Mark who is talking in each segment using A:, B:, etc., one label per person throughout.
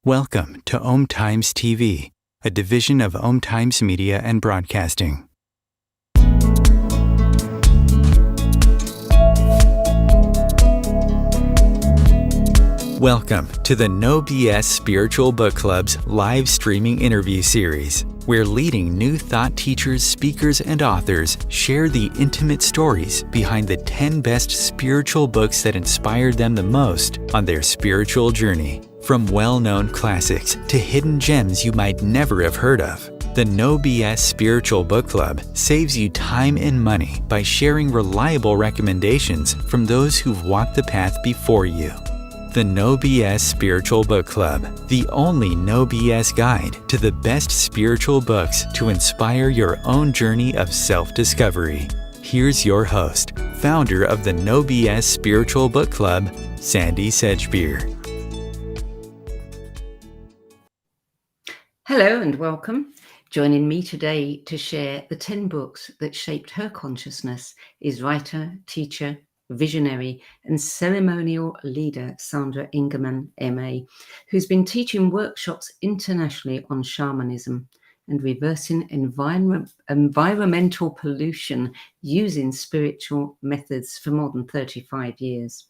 A: Welcome to Om Times TV, a division of Om Times Media and Broadcasting. Welcome to the No BS Spiritual Book Club's live streaming interview series, where leading new thought teachers, speakers, and authors share the intimate stories behind the 10 best spiritual books that inspired them the most on their spiritual journey. From well-known classics to hidden gems you might never have heard of, the No BS Spiritual Book Club saves you time and money by sharing reliable recommendations from those who've walked the path before you. The No BS Spiritual Book Club, the only no BS guide to the best spiritual books to inspire your own journey of self-discovery. Here's your host, founder of the No BS Spiritual Book Club, Sandie Sedgbeer.
B: Hello and welcome. Joining me today to share the 10 books that shaped her consciousness is writer, teacher, visionary and ceremonial leader Sandra Ingerman, MA, who's been teaching workshops internationally on shamanism and reversing environmental pollution using spiritual methods for more than 35 years.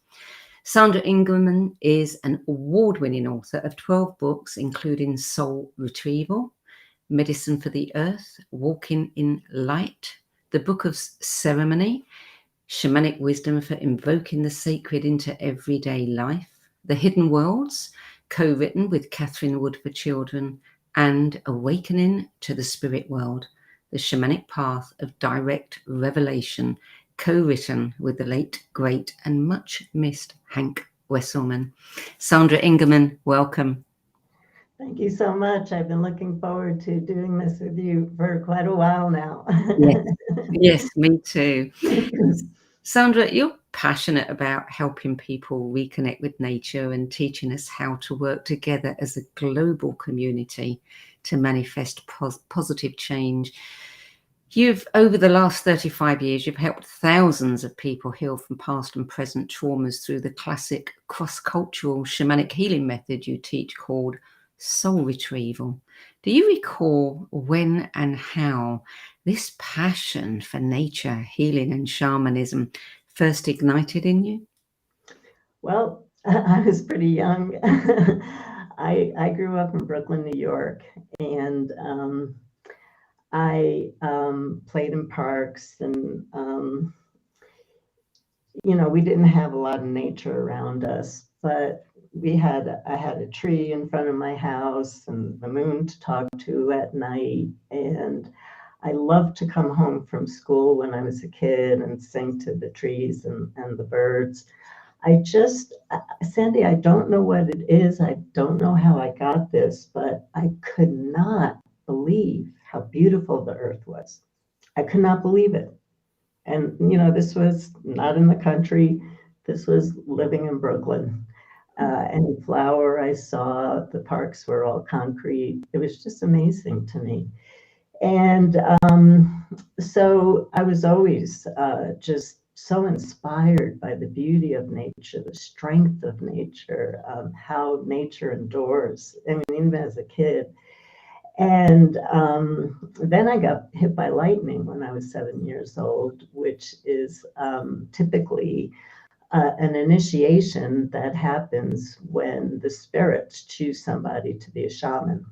B: Sandra Ingerman is an award-winning author of 12 books, including Soul Retrieval, Medicine for the Earth, Walking in Light, The Book of Ceremony, Shamanic Wisdom for Invoking the Sacred into Everyday Life, The Hidden Worlds, co-written with Catherine Wood for Children, and Awakening to the Spirit World, The Shamanic Path of Direct Revelation, co-written with the late, great, and much missed Hank Wesselman. Sandra Ingerman, welcome.
C: Thank you so much. I've been looking forward to doing this with you for quite a while now.
B: Yes, me too. Sandra, you're passionate about helping people reconnect with nature and teaching us how to work together as a global community to manifest positive change. Over the last 35 years, you've helped thousands of people heal from past and present traumas through the classic cross-cultural shamanic healing method you teach called Soul Retrieval. Do you recall when and how this passion for nature, healing and shamanism first ignited in you?
C: Well, I was pretty young. I grew up in Brooklyn, New York, and I played in parks, and we didn't have a lot of nature around us, but I had a tree in front of my house and the moon to talk to at night, and I loved to come home from school when I was a kid and sing to the trees and the birds. Sandie, I don't know what it is. I don't know how I got this, but I could not believe how beautiful the earth was. I could not believe it. And, this was not in the country. This was living in Brooklyn. Any flower I saw, the parks were all concrete. It was just amazing to me. And so I was always just so inspired by the beauty of nature, the strength of nature, how nature endures. I mean, even as a kid. And then I got hit by lightning when I was 7 years old, which is typically an initiation that happens when the spirits choose somebody to be a shaman.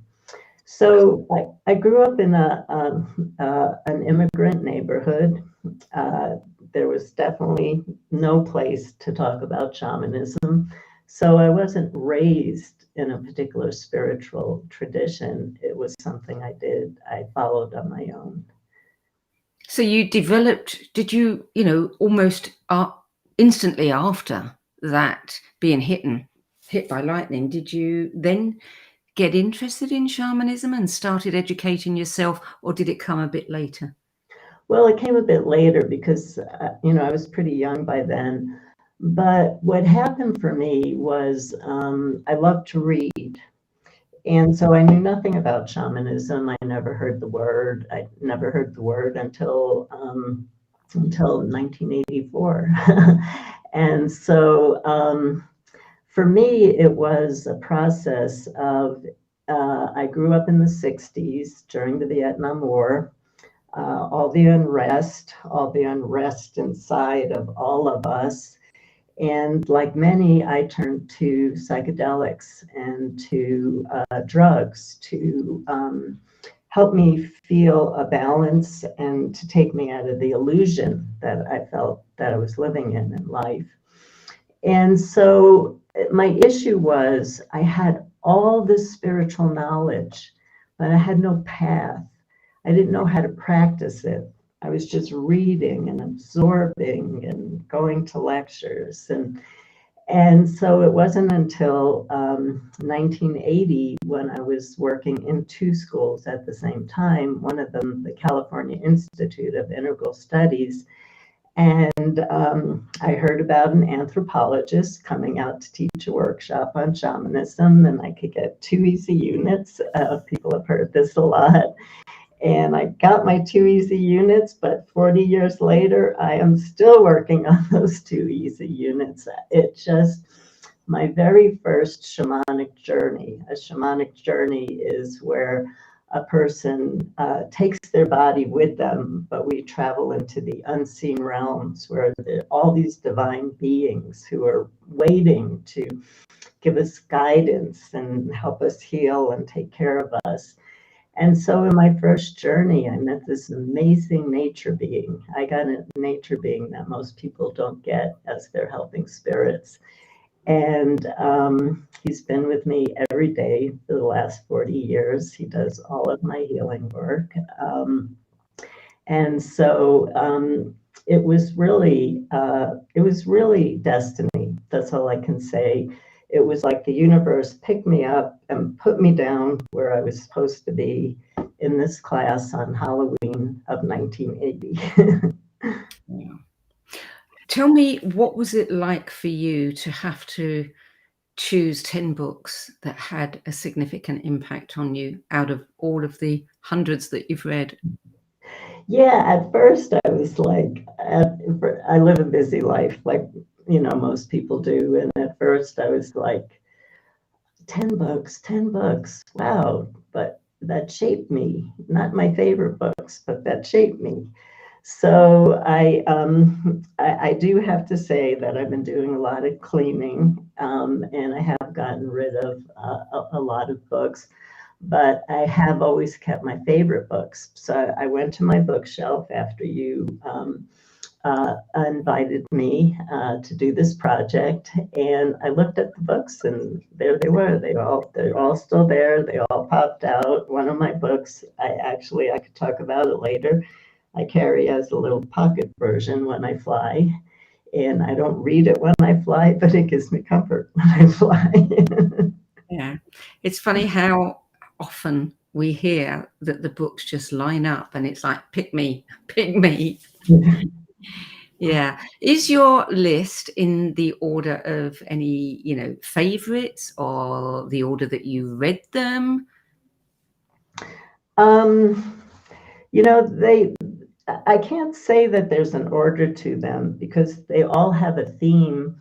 C: So I grew up in an immigrant neighborhood. There was definitely no place to talk about shamanism. So I wasn't raised in a particular spiritual tradition. It was something I followed on my own.
B: So you developed, did you, almost instantly after that being hit by lightning, did you then get interested in shamanism and started educating yourself, or did it come a bit later?
C: Well, it came a bit later because, I was pretty young by then. But what happened for me was I loved to read. And so I knew nothing about shamanism. I never heard the word. I never heard the word until 1984. And so for me, it was a process of, I grew up in the 60s during the Vietnam War. All the unrest inside of all of us. And like many, I turned to psychedelics and to drugs to help me feel a balance and to take me out of the illusion that I felt that I was living in life. And so my issue was I had all this spiritual knowledge, but I had no path. I didn't know how to practice it. I was just reading and absorbing and going to lectures. And so it wasn't until 1980 when I was working in two schools at the same time, one of them, the California Institute of Integral Studies. And I heard about an anthropologist coming out to teach a workshop on shamanism, and I could get 2 easy units. People have heard this a lot. And I got my 2 easy units, but 40 years later, I am still working on those 2 easy units. It just, my very first shamanic journey, a shamanic journey is where a person takes their body with them, but we travel into the unseen realms where there are all these divine beings who are waiting to give us guidance and help us heal and take care of us. And so in my first journey, I met this amazing nature being. I got a nature being that most people don't get as they're helping spirits. And he's been with me every day for the last 40 years. He does all of my healing work. And so it was really destiny. That's all I can say. It was like the universe picked me up and put me down where I was supposed to be in this class on Halloween of 1980.
B: Yeah. Tell me, what was it like for you to have to choose 10 books that had a significant impact on you out of all of the hundreds that you've read?
C: Yeah, at first I was like, I live a busy life like, most people do. And at first I was like, 10 books, wow. But that shaped me, not my favorite books, but that shaped me. So I do have to say that I've been doing a lot of cleaning, and I have gotten rid of a lot of books, but I have always kept my favorite books. So I went to my bookshelf after you invited me to do this project, and I looked at the books, and there they were. They're all still there. They all popped out. One of my books, I could talk about it later. I carry as a little pocket version when I fly, and I don't read it when I fly, but it gives me comfort when I fly.
B: Yeah, it's funny how often we hear that the books just line up, and it's like, pick me, pick me. Yeah. Is your list in the order of any, favorites or the order that you read them?
C: I can't say that there's an order to them because they all have a theme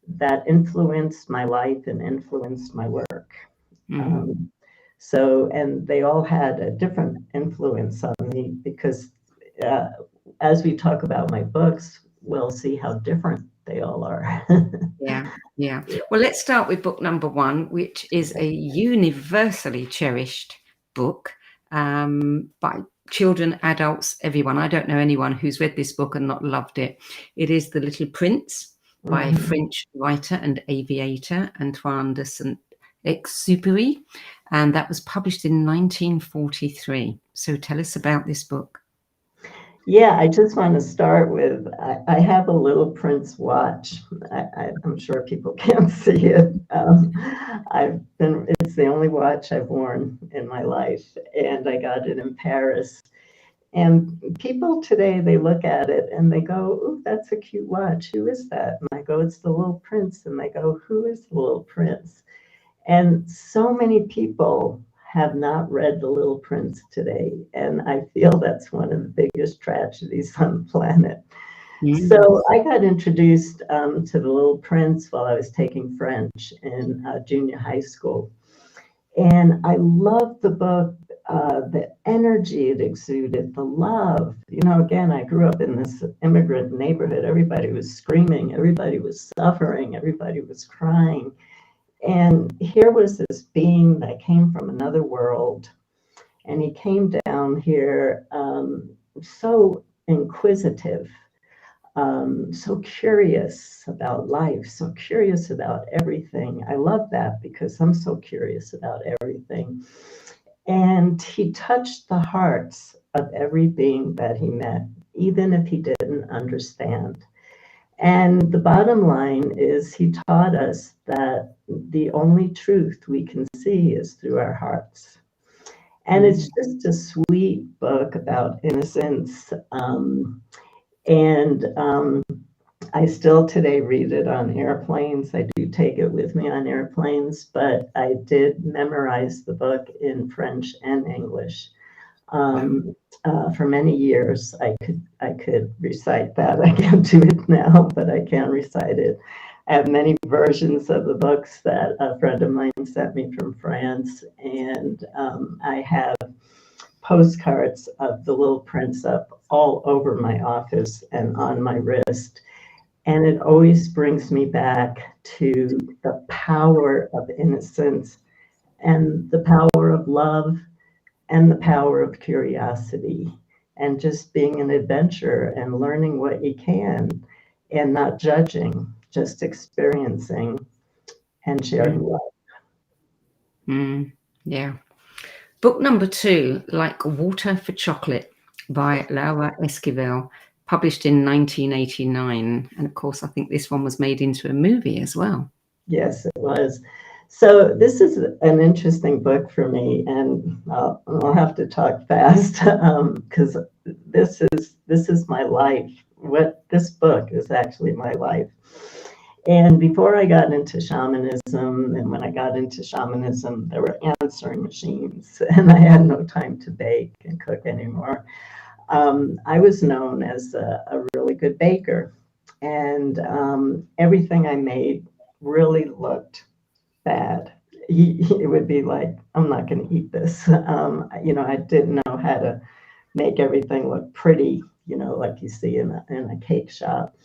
C: that influenced my life and influenced my work.
B: Mhm.
C: And they all had a different influence on me because as we talk about my books, we'll see how different they all are.
B: Yeah, yeah. Well, let's start with book number 1, which is a universally cherished book by children, adults, everyone. I don't know anyone who's read this book and not loved it. It is The Little Prince by French writer and aviator Antoine de Saint-Exupéry, and that was published in 1943. So tell us about this book.
C: Yeah, I just want to start with, I have a Little Prince watch. I'm sure people can't see it. It's the only watch I've worn in my life, and I got it in Paris. And people today, they look at it and they go, "Ooh, that's a cute watch. Who is that?" And I go, "It's the Little Prince." And they go, "Who is the Little Prince?" And so many people have not read The Little Prince today. And I feel that's one of the biggest tragedies on the planet.
B: Mm.
C: So I got introduced to The Little Prince while I was taking French in junior high school. And I loved the book, the energy it exuded, the love. You know, again, I grew up in this immigrant neighborhood. Everybody was screaming, everybody was suffering, everybody was crying. And here was this being that came from another world, and he came down here so inquisitive, so curious about life, so curious about everything. I love that because I'm so curious about everything. And he touched the hearts of every being that he met, even if he didn't understand. And the bottom line is, he taught us that the only truth we can see is through our hearts. And it's just a sweet book about innocence. And I still today read it on airplanes. I do take it with me on airplanes, but I did memorize the book in French and English. For many years, I could recite that. I can't do it now, but I can recite it. I have many versions of the books that a friend of mine sent me from France, and I have postcards of the Little Prince up all over my office and on my wrist. And it always brings me back to the power of innocence and the power of love and the power of curiosity, and just being an adventurer and learning what you can and not judging, just experiencing and sharing love.
B: Yeah. Book number 2, Like Water for Chocolate, by Laura Esquivel, published in 1989. And of course, I think this one was made into a movie as well.
C: Yes, it was. So this is an interesting book for me, and I'll have to talk fast because this is my life. What this book is actually my life. And before I got into shamanism, and when I got into shamanism, there were answering machines, and I had no time to bake and cook anymore. I was known as a really good baker, and everything I made really looked bad. It would be like, I'm not going to eat this. I didn't know how to make everything look pretty, like you see in a cake shop.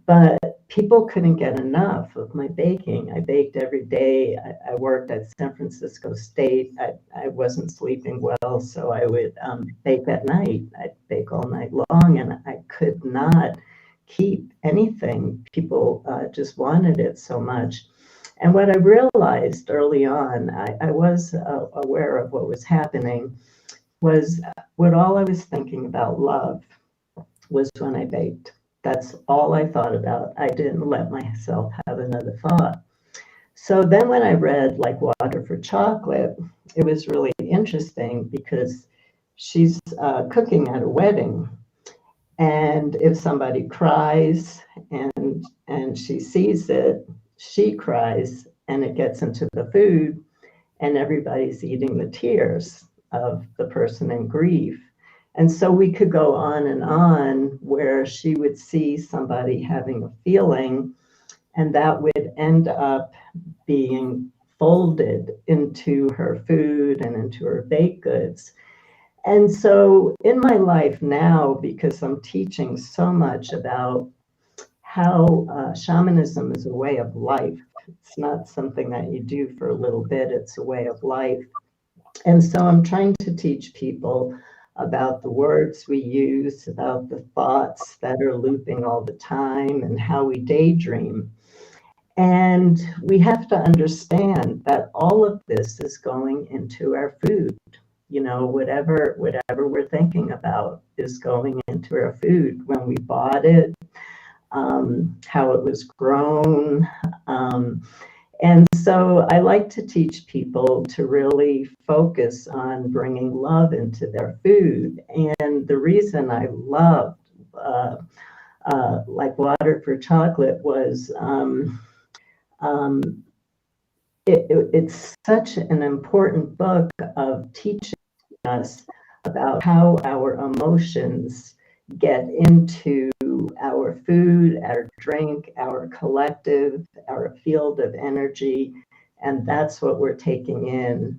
C: But people couldn't get enough of my baking. I baked every day. I worked at San Francisco State. I wasn't sleeping well, so I would bake at night. I'd bake all night long, and I could not keep anything. People just wanted it so much. And what I realized early on, I was aware of what was happening, was what all I was thinking about love was when I baked. That's all I thought about. I didn't let myself have another thought. So then when I read Like Water for Chocolate, it was really interesting because she's cooking at a wedding. And if somebody cries and she sees it, she cries and it gets into the food, and everybody's eating the tears of the person in grief. And so we could go on where she would see somebody having a feeling, and that would end up being folded into her food and into her baked goods. And so in my life now, because I'm teaching so much about how shamanism is a way of life, it's not something that you do for a little bit, it's a way of life. And so I'm trying to teach people about the words we use, about the thoughts that are looping all the time, and how we daydream. And we have to understand that all of this is going into our food. Whatever we're thinking about is going into our food. When we bought it, how it was grown. And so I like to teach people to really focus on bringing love into their food. And the reason I loved Like Water for Chocolate was um, it's such an important book of teaching us about how our emotions get into our food, our drink, our collective, our field of energy, and that's what we're taking in.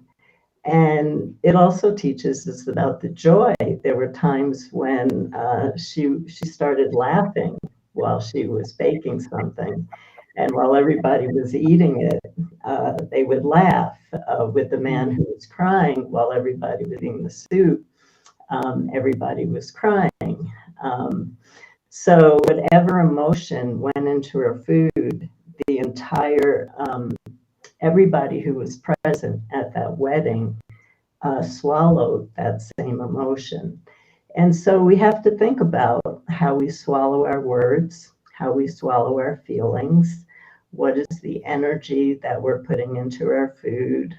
C: And it also teaches us about the joy. There were times when she started laughing while she was baking something, and while everybody was eating it, they would laugh. With the man who was crying while everybody was eating the soup, everybody was crying. So whatever emotion went into her food, the entire everybody who was present at that wedding swallowed that same emotion. And so we have to think about how we swallow our words, how we swallow our feelings, what is the energy that we're putting into our food,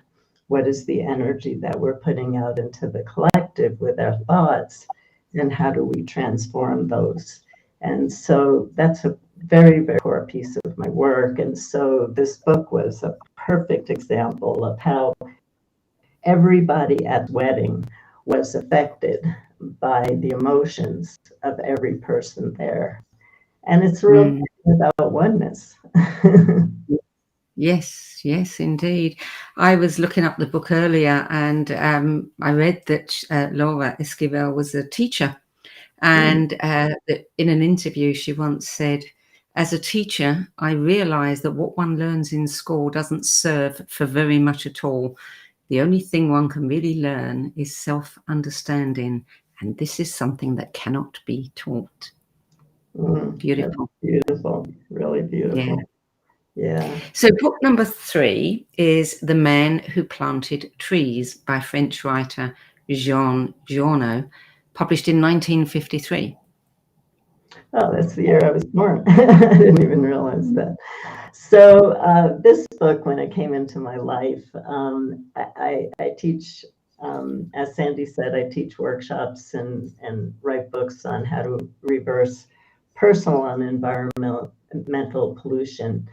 C: what is the energy that we're putting out into the collective with our thoughts, and how do we transform those. And so that's a very, very core piece of my work. And so this book was a perfect example of how everybody at the wedding was affected by the emotions of every person there. And it's really about oneness.
B: Yes, yes, indeed. I was looking up the book earlier, and I read that Laura Esquivel was a teacher. And that in an interview, she once said, as a teacher, I realized that what one learns in school doesn't serve for very much at all. The only thing one can really learn is self-understanding. And this is something that cannot be taught. Beautiful.
C: Beautiful. Really beautiful. Yeah.
B: So book number 3 is The Man Who Planted Trees by French writer Jean Giono, published in 1953.
C: Oh, that's the year I was born. I didn't even realize that. So this book, when it came into my life, I teach, as Sandie said, I teach workshops and write books on how to reverse personal and environmental pollution.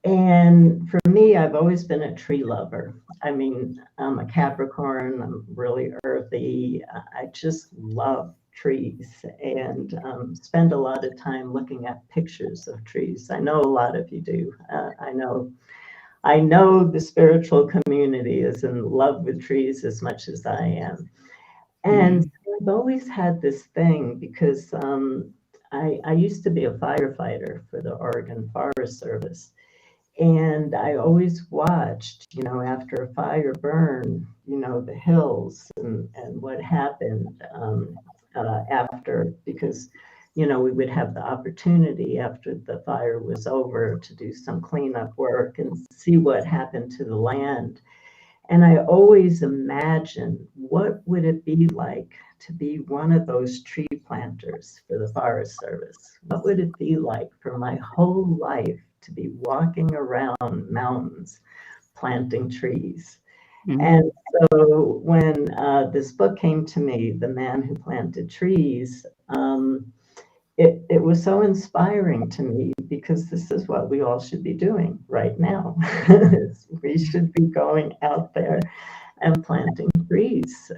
C: And for me, I've always been a tree lover. I mean, I'm a Capricorn, I'm really earthy. I just love trees and spend a lot of time looking at pictures of trees. I know a lot of you do. I know the spiritual community is in love with trees as much as I am. And I've always had this thing because I used to be a firefighter for the Oregon Forest Service. And I always watched, after a fire burn, the hills and what happened after, because, we would have the opportunity after the fire was over to do some cleanup work and see what happened to the land. And I always imagined, what would it be like to be one of those tree planters for the Forest Service? What would it be like for my whole life to be walking around mountains planting trees? And so when this book came to me, The Man Who Planted Trees, it was so inspiring to me, because this is what we all should be doing right now. We should be going out there and planting trees.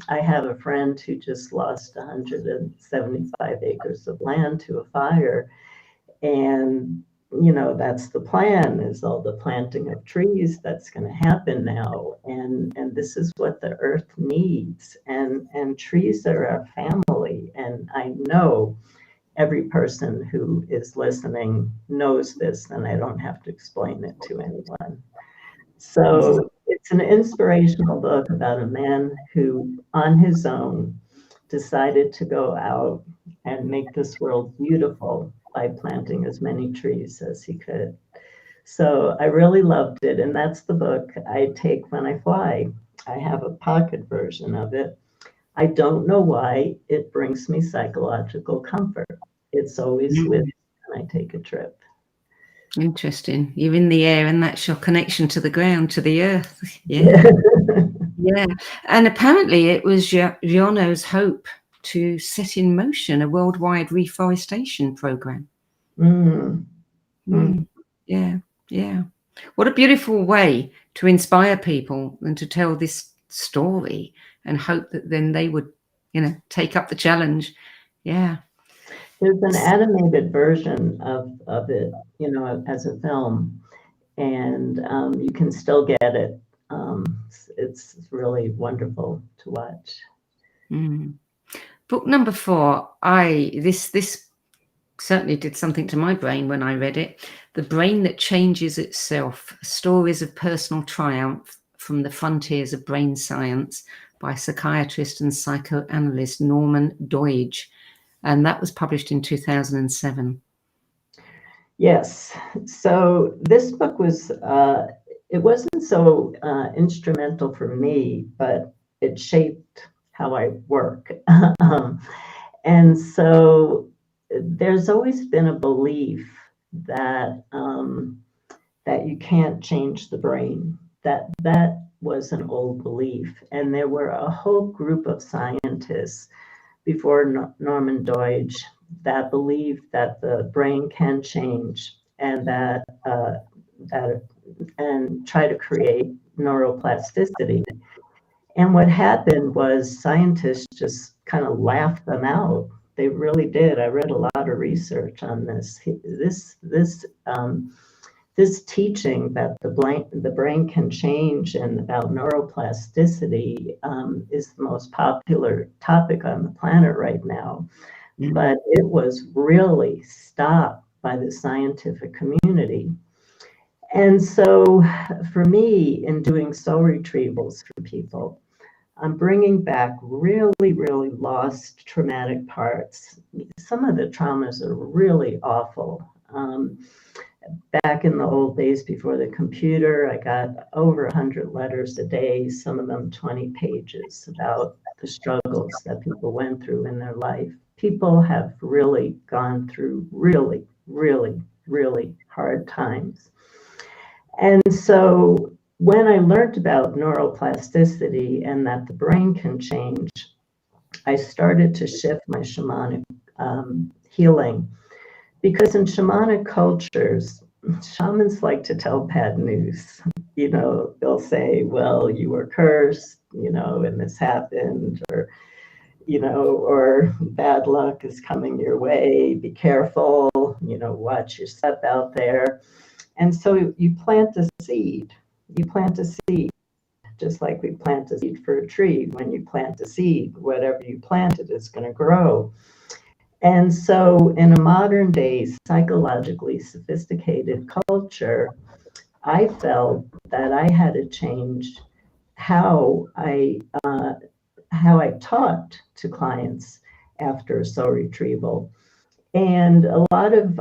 C: I have a friend who just lost 175 acres of land to a fire. And, that's the plan, is all the planting of trees that's going to happen now. And this is what the earth needs. And trees are our family. And I know every person who is listening knows this, and I don't have to explain it to anyone. So it's an inspirational book about a man who, on his own, decided to go out and make this world beautiful by planting as many trees as he could. So I really loved it, and that's the book I take when I fly. I have a pocket version of it. I don't know why it brings me psychological comfort. It's always with me when I take a trip.
B: Interesting. You're in the air, and that's your connection to the ground, to the earth. Yeah. Yeah. And apparently it was Giono's hope to set in motion a worldwide reforestation program. Yeah. Yeah. What a beautiful way to inspire people and to tell this story and hope that then they would, take up the challenge. Yeah.
C: There's an animated version of it, as a film, and you can still get it. It's really wonderful to watch.
B: Mm. Book number 4, this certainly did something to my brain when I read it. The Brain That Changes Itself, Stories of Personal Triumph from the Frontiers of Brain Science by psychiatrist and psychoanalyst Norman Doidge. And that was published in 2007.
C: Yes. So this book was, it wasn't so instrumental for me, but it shaped how I work. And so there's always been a belief that that you can't change the brain. That was an old belief, and there were a whole group of scientists before Norman Doidge that believed that the brain can change and that and try to create neuroplasticity. And what happened was scientists just kind of laughed them out. They really did. I read a lot of research on this. This teaching that the brain can change and about neuroplasticity is the most popular topic on the planet right now.
B: Mm.
C: But it was really stopped by the scientific community. And so for me, in doing soul retrievals for people, I'm bringing back really, really lost traumatic parts. Some of the traumas are really awful. Back in the old days before the computer, I got over 100 letters a day, some of them 20 pages, about the struggles that people went through in their life. People have really gone through really, really, really hard times. And so when I learned about neuroplasticity and that the brain can change, I started to shift my shamanic healing. Because in shamanic cultures, shamans like to tell bad news. They'll say, well, you were cursed, and this happened, or bad luck is coming your way, be careful, watch your step out there. And so you plant a seed. You plant a seed, just like we plant a seed for a tree. When you plant a seed, whatever you planted is going to grow. And so in a modern day, psychologically sophisticated culture, I felt that I had to change how I talked to clients after a soul retrieval. And a lot of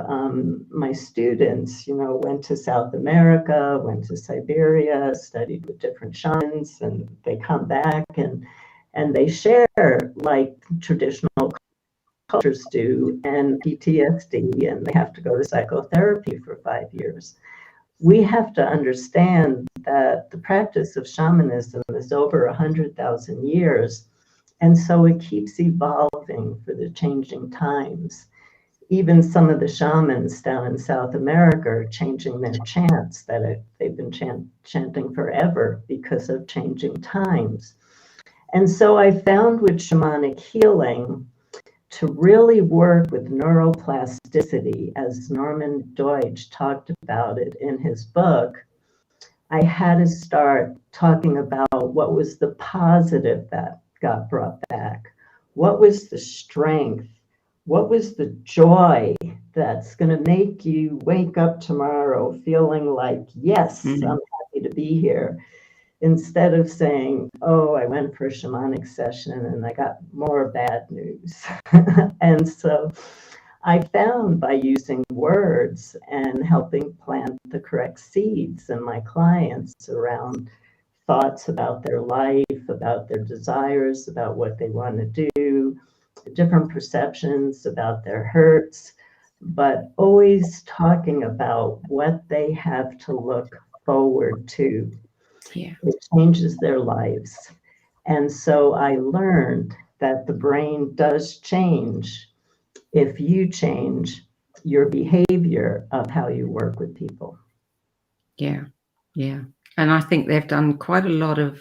C: my students, went to South America, went to Siberia, studied with different shamans, and they come back and they share like traditional cultures do and PTSD, and they have to go to psychotherapy for 5 years. We have to understand that the practice of shamanism is over 100,000 years, and so it keeps evolving for the changing times. Even some of the shamans down in South America are changing their chants that they've been chanting forever because of changing times. And so I found with shamanic healing, to really work with neuroplasticity, as Norman Doidge talked about it in his book, I had to start talking about what was the positive that got brought back. What was the strength? What was the joy that's going to make you wake up tomorrow feeling like, yes, I'm happy to be here, instead of saying, oh, I went for a shamanic session and I got more bad news. And so I found by using words and helping plant the correct seeds in my clients around thoughts about their life, about their desires, about what they want to do, different perceptions about their hurts, but always talking about what they have to look forward to.
B: Yeah.
C: It changes their lives. And so I learned that the brain does change if you change your behavior of how you work with people.
B: Yeah, yeah. And I think they've done quite a lot of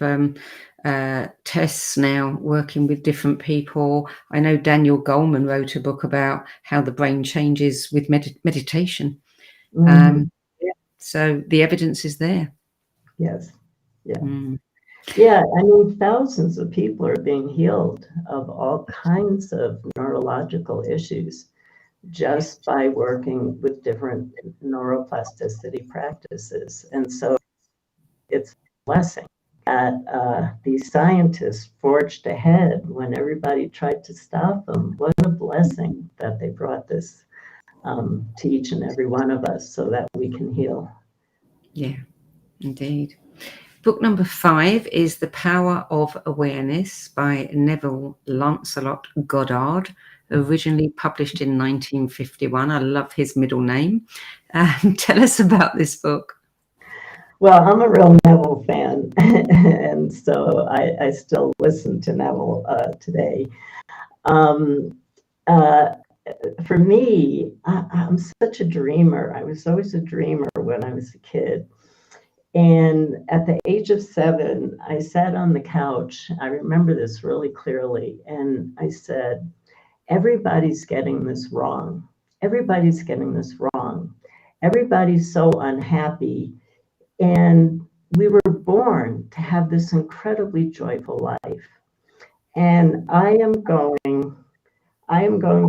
B: tests now, working with different people. I know Daniel Goleman wrote a book about how the brain changes with meditation.
C: Mhm.
B: Yeah, so the evidence is there.
C: Yes. Yeah.
B: Mm.
C: Yeah. I mean, thousands of people are being healed of all kinds of neurological issues just by working with different neuroplasticity practices. And so it's a blessing that these scientists forged ahead when everybody tried to stop them. What a blessing that they brought this to each and every one of us so that we can heal.
B: Yeah, indeed. Book number 5 is The Power of Awareness by Neville Lancelot Goddard, originally published in 1951. I love his middle name. Tell us about this book.
C: Well, I'm a real Neville fan, and so I still listen to Neville today. Um, uh, for me, I'm such a dreamer. I was always a dreamer when I was a kid. And at the age of 7, I sat on the couch. I remember this really clearly. And I said, everybody's getting this wrong. Everybody's getting this wrong. Everybody's so unhappy. And we were born to have this incredibly joyful life. And I am going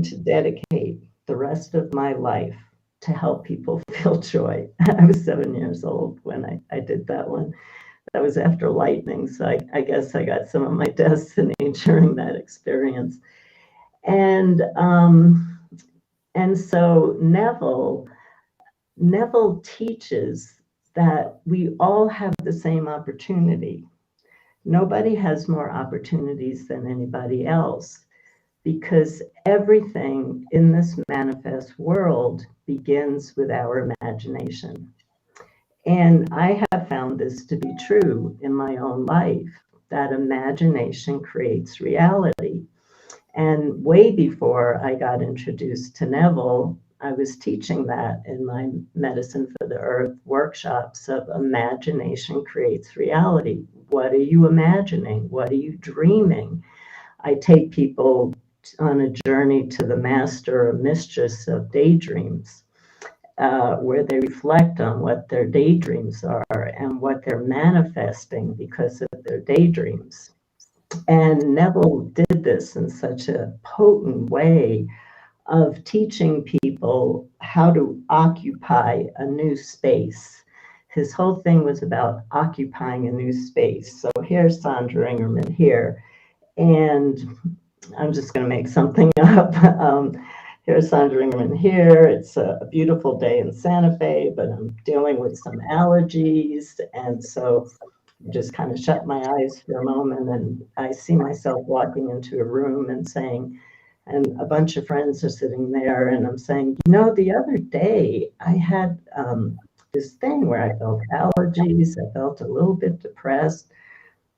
C: to dedicate the rest of my life to help people feel joy. I was 7 years old when I did that one. That was after lightning. So I guess I got some of my destiny during that experience. And so Neville teaches that we all have the same opportunity. Nobody has more opportunities than anybody else because everything in this manifest world begins with our imagination. And I have found this to be true in my own life, that imagination creates reality. And way before I got introduced to Neville, I was teaching that in my Medicine for the Earth workshops of imagination creates reality. What are you imagining? What are you dreaming? I take people on a journey to the master or mistress of daydreams, where they reflect on what their daydreams are and what they're manifesting because of their daydreams. And Neville did this in such a potent way of teaching people how to occupy a new space. His whole thing was about occupying a new space. So here's Sandra Ingerman here, and I'm just going to make something up. Here's Sandra Ingerman here. It's a beautiful day in Santa Fe, but I'm dealing with some allergies, and so just kind of shut my eyes for a moment, and I see myself walking into a room and saying, and a bunch of friends are sitting there, and I'm saying, the other day I had this thing where I felt allergies, I felt a little bit depressed,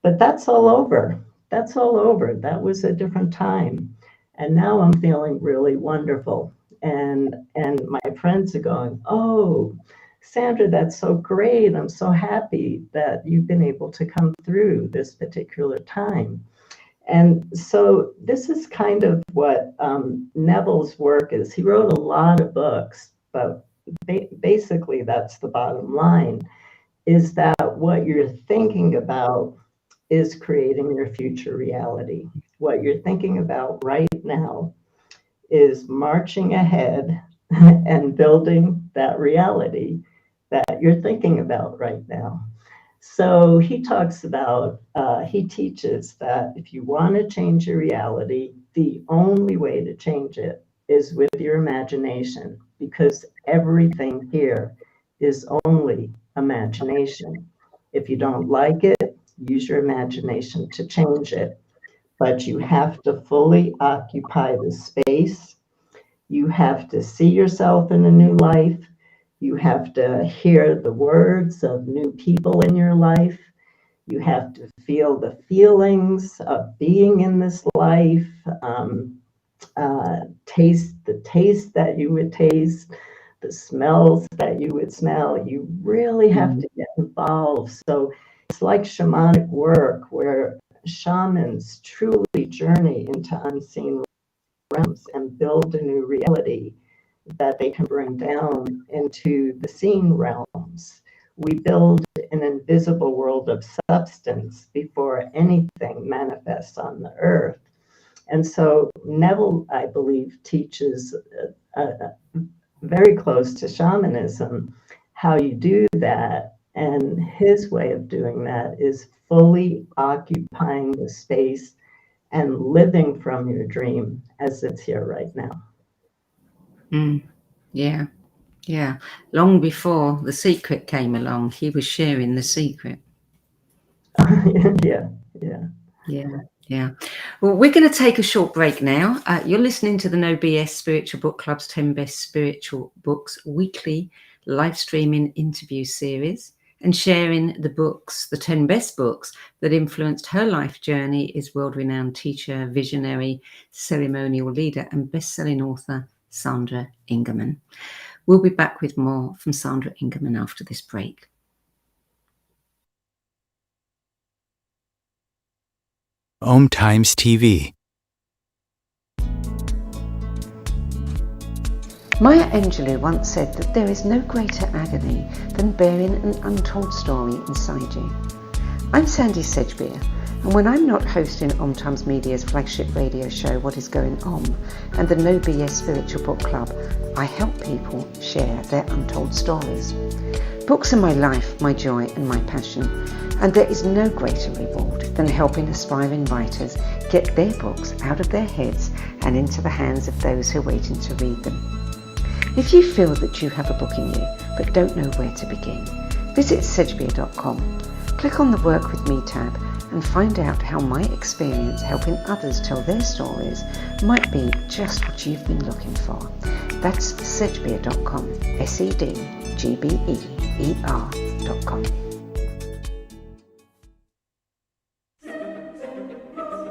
C: but that's all over. That's all over. That was a different time. And now I'm feeling really wonderful. And my friends are going, oh, Sandra, that's so great. I'm so happy that you've been able to come through this particular time. And so this is kind of what Neville's work is. He wrote a lot of books, but basically that's the bottom line, is that what you're thinking about is creating your future reality. What you're thinking about right now is marching ahead and building that reality that you're thinking about right now. So he talks about, he teaches that if you want to change your reality, the only way to change it is with your imagination, because everything here is only imagination. If you don't like it, use your imagination to change it. But you have to fully occupy the space. You have to see yourself in a new life. You have to hear the words of new people in your life. You have to feel the feelings of being in this life, taste the taste that you would taste, the smells that you would smell. You really have to get involved. So it's like shamanic work where shamans truly journey into unseen realms and build a new reality that they can bring down into the seen realms. We build an invisible world of substance before anything manifests on the earth. And so Neville, I believe, teaches very close to shamanism how you do that. And his way of doing that is fully occupying the space and living from your dream as it's here right now.
B: Yeah, yeah. Long before The Secret came along, he was sharing the secret. Yeah. Well, we're going to take a short break now. You're listening to the No BS Spiritual Book Club's 10 Best Spiritual Books weekly live streaming interview series, and sharing the books, the 10 best books that influenced her life journey is world-renowned teacher, visionary, ceremonial leader, and best-selling author Sandra Ingerman. We'll be back with more from Sandra Ingerman after this break.
A: Om Times TV.
B: Maya Angelou once said that there is no greater agony than bearing an untold story inside you. I'm Sandie Sedgbeer, and when I'm not hosting Om Times Media's flagship radio show What Is Going On and the No BS Spiritual Book Club, I help people share their untold stories. Books are my life, my joy and my passion, and there is no greater reward than helping aspiring writers get their books out of their heads and into the hands of those who are waiting to read them. If you feel that you have a book in you but don't know where to begin, visit sedgbeer.com, click on the Work With Me tab and find out how my experience helping others tell their stories might be just what you've been looking for. That's sedgbeer.com, sedgbeer.com.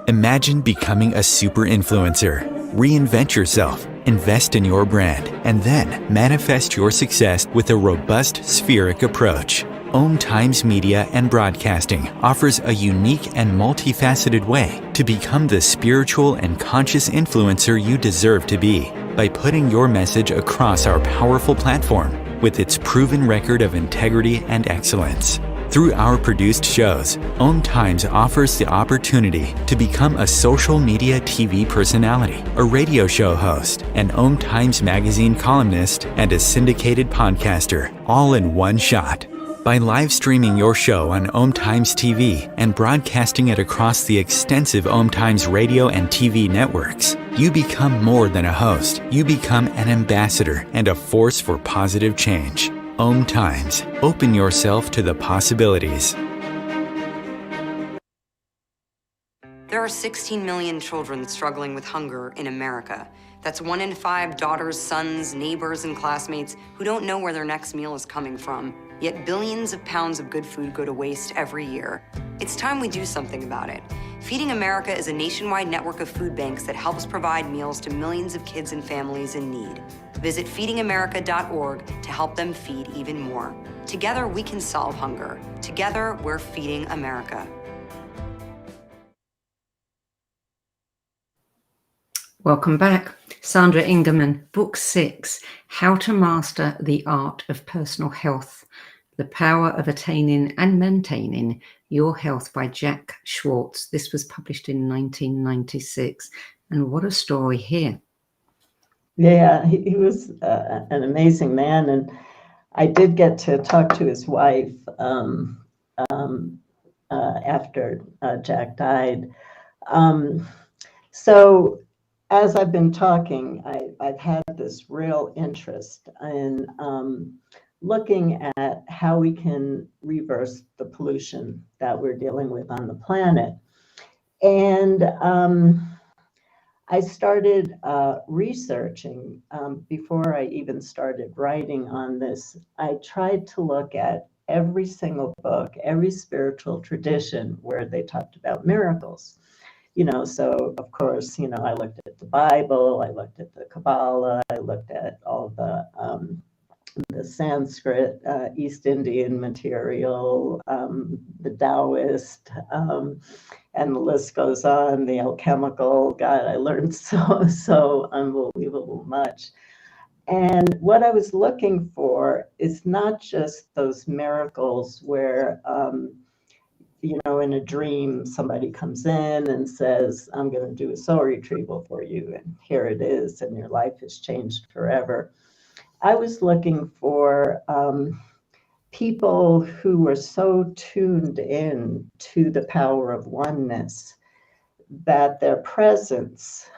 A: Imagine becoming a super influencer. Reinvent yourself, invest in your brand, and then manifest your success with a robust spheric approach. Om Times Media and Broadcasting offers a unique and multifaceted way to become the spiritual and conscious influencer you deserve to be by putting your message across our powerful platform with its proven record of integrity and excellence. Through our produced shows, Om Times offers the opportunity to become a social media TV personality, a radio show host, an Om Times magazine columnist, and a syndicated podcaster, all in one shot. By live streaming your show on Om Times TV and broadcasting it across the extensive Om Times radio and TV networks, you become more than a host. You become an ambassador and a force for positive change. Om Times. Open yourself to the possibilities.
D: There are 16 million children struggling with hunger in America. That's 1 in 5 daughters, sons, neighbors, and classmates who don't know where their next meal is coming from. Yet billions of pounds of good food go to waste every year. It's time we do something about it. Feeding America is a nationwide network of food banks that helps provide meals to millions of kids and families in need. Visit feedingamerica.org to help them feed even more. Together, we can solve hunger. Together, we're feeding America.
B: Welcome back. Sandra Ingerman, Book 6, How to Master the Art of Personal Health, The Power of Attaining and Maintaining Your Health by Jack Schwartz. This was published in 1996. And what a story here.
C: Yeah, he was an amazing man. And I did get to talk to his wife after Jack died. So as I've been talking, I've had this real interest in looking at how we can reverse the pollution that we're dealing with on the planet. And I started researching before I even started writing on this. I tried to look at every single book, every spiritual tradition where they talked about miracles. So of course, I looked at the Bible, I looked at the Kabbalah, I looked at all the the Sanskrit, East Indian material, the Taoist, and the list goes on, the alchemical. God, I learned so unbelievable much. And what I was looking for is not just those miracles where, in a dream, somebody comes in and says, I'm going to do a soul retrieval for you, and here it is, and your life has changed forever. I was looking for people who were so tuned in to the power of oneness that their presence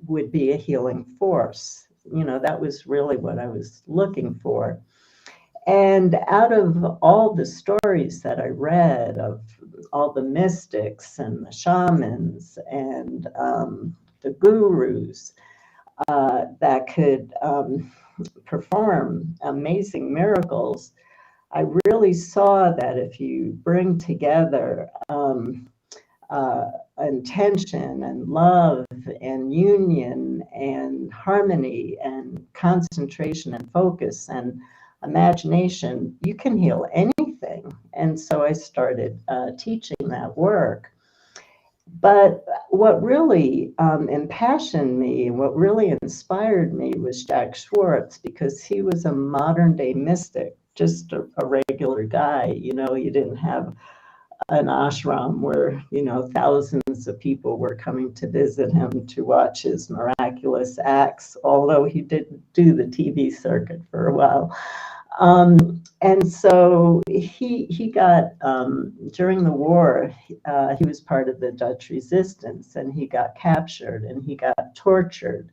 C: would be a healing force. That was really what I was looking for. And out of all the stories that I read of all the mystics and the shamans and the gurus that could perform amazing miracles, I really saw that if you bring together intention and love and union and harmony and concentration and focus and imagination, you can heal anything. And so I started teaching that work. But what really impassioned me and what really inspired me was Jack Schwartz, because he was a modern day mystic, just a regular guy. You didn't have an ashram where, thousands of people were coming to visit him to watch his miraculous acts, although he did do the TV circuit for a while. And so he got, during the war, he was part of the Dutch resistance, and he got captured and he got tortured.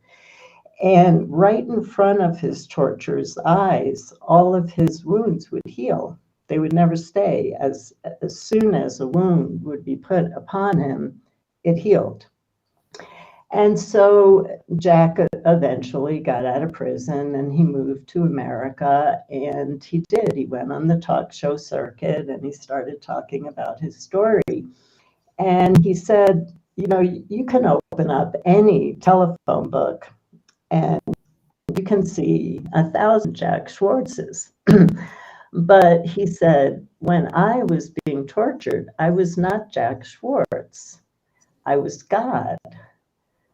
C: And right in front of his torturer's eyes, all of his wounds would heal. They would never stay. As soon as a wound would be put upon him, it healed. And so Jack eventually got out of prison and he moved to America, and he did. He went on the talk show circuit and he started talking about his story. And he said, you can open up any telephone book and you can see 1,000 Jack Schwartzes. But he said, when I was being tortured, I was not Jack Schwartz. I was God.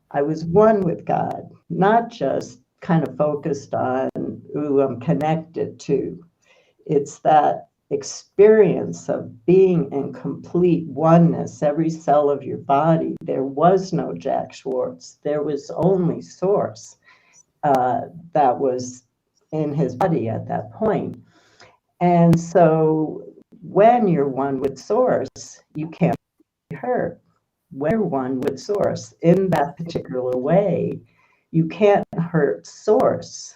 C: I was one with God, not just kind of focused on who I'm connected to. It's that experience of being in complete oneness, every cell of your body. There was no Jack Schwartz. There was only Source that was in his body at that point. And so when you're one with Source, you can't be hurt. When you're one with Source in that particular way, you can't hurt Source.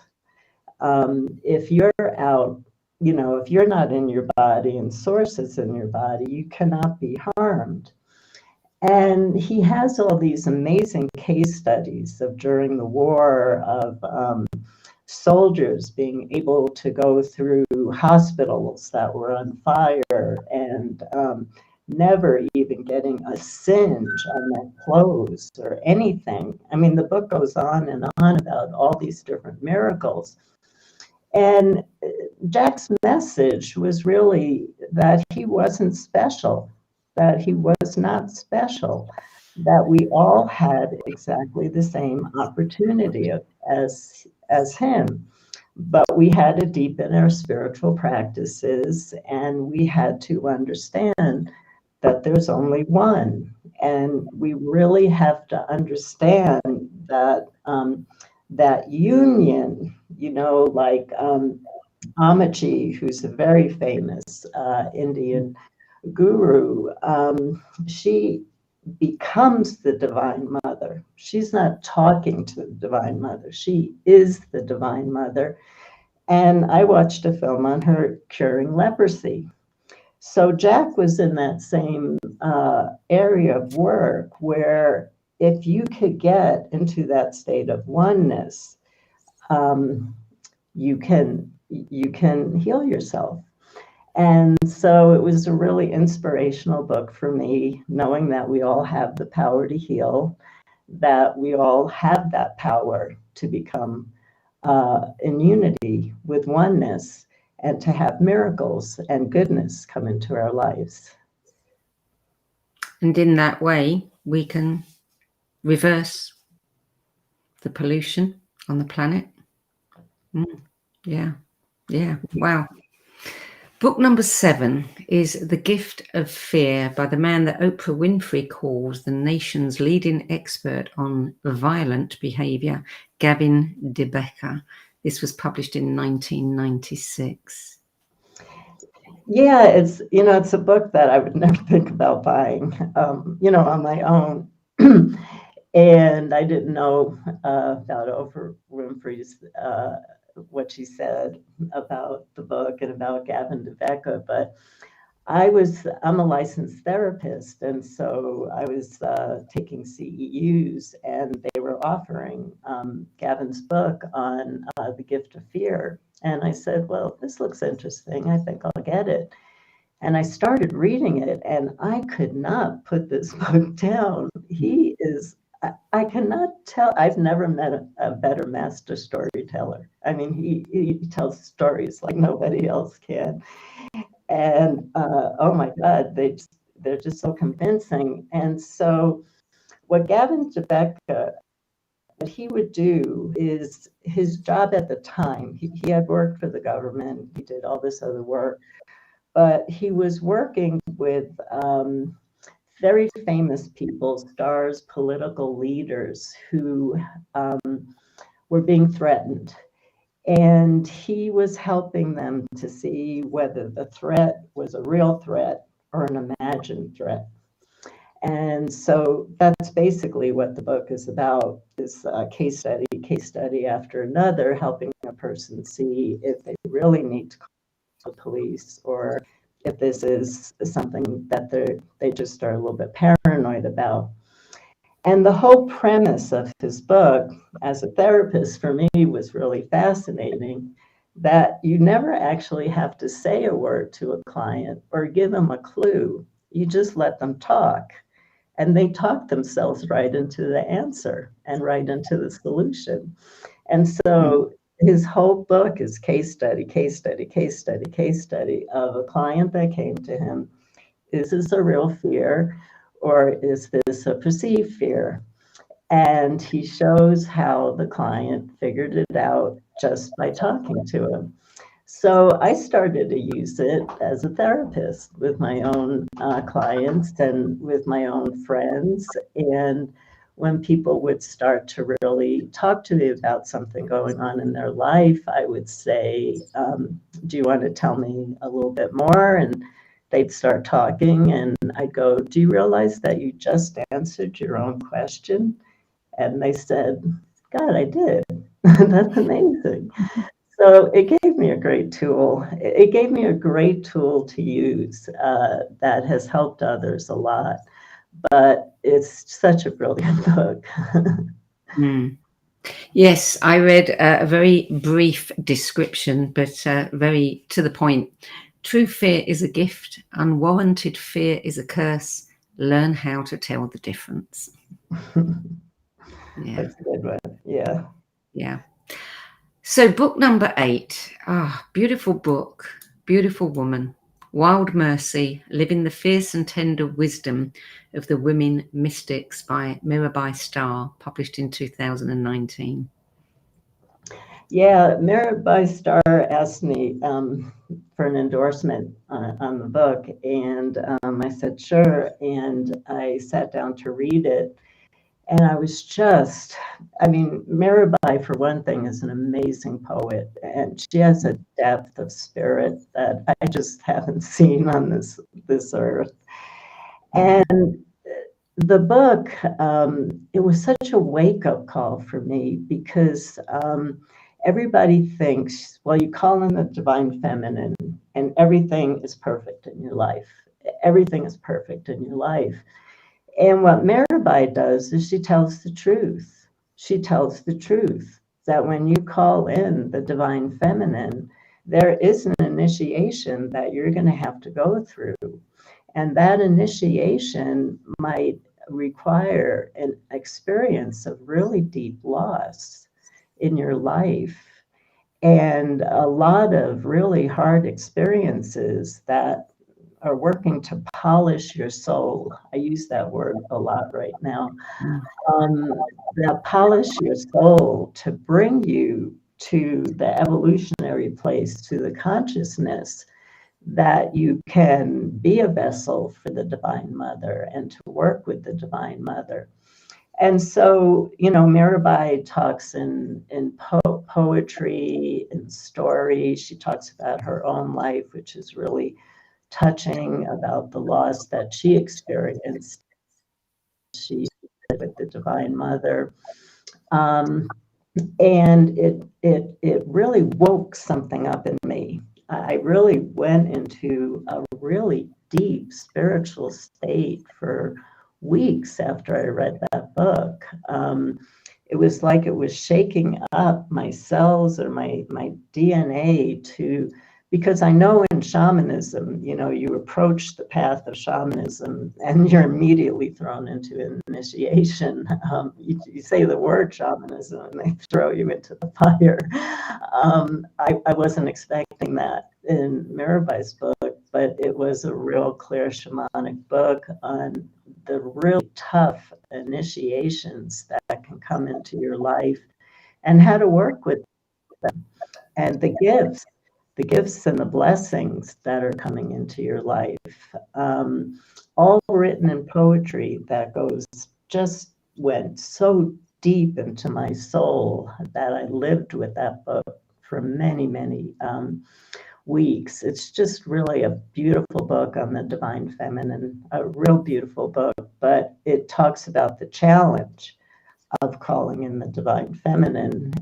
C: If you're out, if you're not in your body and Source is in your body, you cannot be harmed. And he has all these amazing case studies of during the war of soldiers being able to go through hospitals that were on fire and never even getting a singe on their clothes or anything. I mean, the book goes on and on about all these different miracles. And Jack's message was really that he wasn't special, that he was not special, that we all had exactly the same opportunity as him. But we had to deepen our spiritual practices, and we had to understand that there's only one. And we really have to understand that that union, like Amaji, who's a very famous Indian guru, she becomes the Divine Mother. She's not talking to the Divine Mother. She is the Divine Mother. And I watched a film on her curing leprosy. So Jack was in that same area of work where if you could get into that state of oneness, you can heal yourself. And so it was a really inspirational book for me, knowing that we all have the power to heal, that we all have that power to become in unity with oneness, and to have miracles and goodness come into our lives.
B: And in that way, we can reverse the pollution on the planet. Yeah. Wow. Book number 7 is The Gift of Fear by the man that Oprah Winfrey calls the nation's leading expert on violent behavior, Gavin de Becker. This was published in 1996.
C: Yeah, it's a book that I would never think about buying, on my own. And I didn't know about Oprah Winfrey's, what she said about the book and about Gavin de Becker, but I'm a licensed therapist, and so I was taking CEUs, and they were offering Gavin's book on The Gift of Fear. And I said, well, this looks interesting. I think I'll get it. And I started reading it, and I could not put this book down. I cannot tell, I've never met a better master storyteller. I mean, he tells stories like nobody else can. And oh my God, they're just so convincing. And so what Gavin de Becker, what he would do is his job at the time, he had worked for the government, he did all this other work, but he was working with very famous people, stars, political leaders who were being threatened. And he was helping them to see whether the threat was a real threat or an imagined threat. And so that's basically what the book is about, is case study after another, helping a person see if they really need to call the police, or if this is something that they just are a little bit paranoid about. And the whole premise of his book, as a therapist, for me was really fascinating, that you never actually have to say a word to a client or give them a clue. You just let them talk, and they talk themselves right into the answer and right into the solution. And so his whole book is case study of a client that came to him. Is this a real fear, or is this a perceived fear? And he shows how the client figured it out just by talking to him. So I started to use it as a therapist with my own clients and with my own friends. And when people would start to really talk to me about something going on in their life, I would say, do you want to tell me a little bit more? And they'd start talking, and I'd go, do you realize that you just answered your own question? And they said, God, I did. That's amazing. So it gave me a great tool. It gave me a great tool to use that has helped others a lot. But it's such a brilliant book.
B: Yes, I read a very brief description, but very to the point. True fear is a gift. Unwarranted fear is a curse. Learn how to tell the difference. Yeah.
C: That's a good one. Yeah.
B: Yeah. So book number 8, beautiful book, beautiful woman, Wild Mercy, Living the Fierce and Tender Wisdom of the Women Mystics by Mirabai Starr, published in 2019.
C: Yeah, Mirabai Starr asked me for an endorsement on the book, and I said, sure, and I sat down to read it. And I was Mirabai, for one thing, is an amazing poet, and she has a depth of spirit that I just haven't seen on this earth. And the book, it was such a wake-up call for me, because everybody thinks, well, you call in the divine feminine, and everything is perfect in your life. Everything is perfect in your life. And what Mirabai does is she tells the truth. She tells the truth that when you call in the divine feminine, there is an initiation that you're going to have to go through. And that initiation might require an experience of really deep loss in your life. and a lot of really hard experiences that are working to polish your soul. I use that word a lot right now. That polish your soul to bring you to the evolutionary place, to the consciousness that you can be a vessel for the Divine Mother and to work with the Divine Mother. And so, Mirabai talks in poetry and story. She talks about her own life, which is really touching, about the loss that she experienced. She with the Divine Mother. And it really woke something up in me. I really went into a really deep spiritual state for weeks after I read that book. It was like it was shaking up my cells or my DNA because I know in shamanism, you approach the path of shamanism and you're immediately thrown into an initiation. You say the word shamanism and they throw you into the fire. I wasn't expecting that in Mirabai's book, but it was a real clear shamanic book on the really tough initiations that can come into your life and how to work with them, and the gifts and the blessings that are coming into your life, all written in poetry that went so deep into my soul that I lived with that book for many, many weeks. It's just really a beautiful book on the divine feminine, a real beautiful book, but it talks about the challenge of calling in the divine feminine.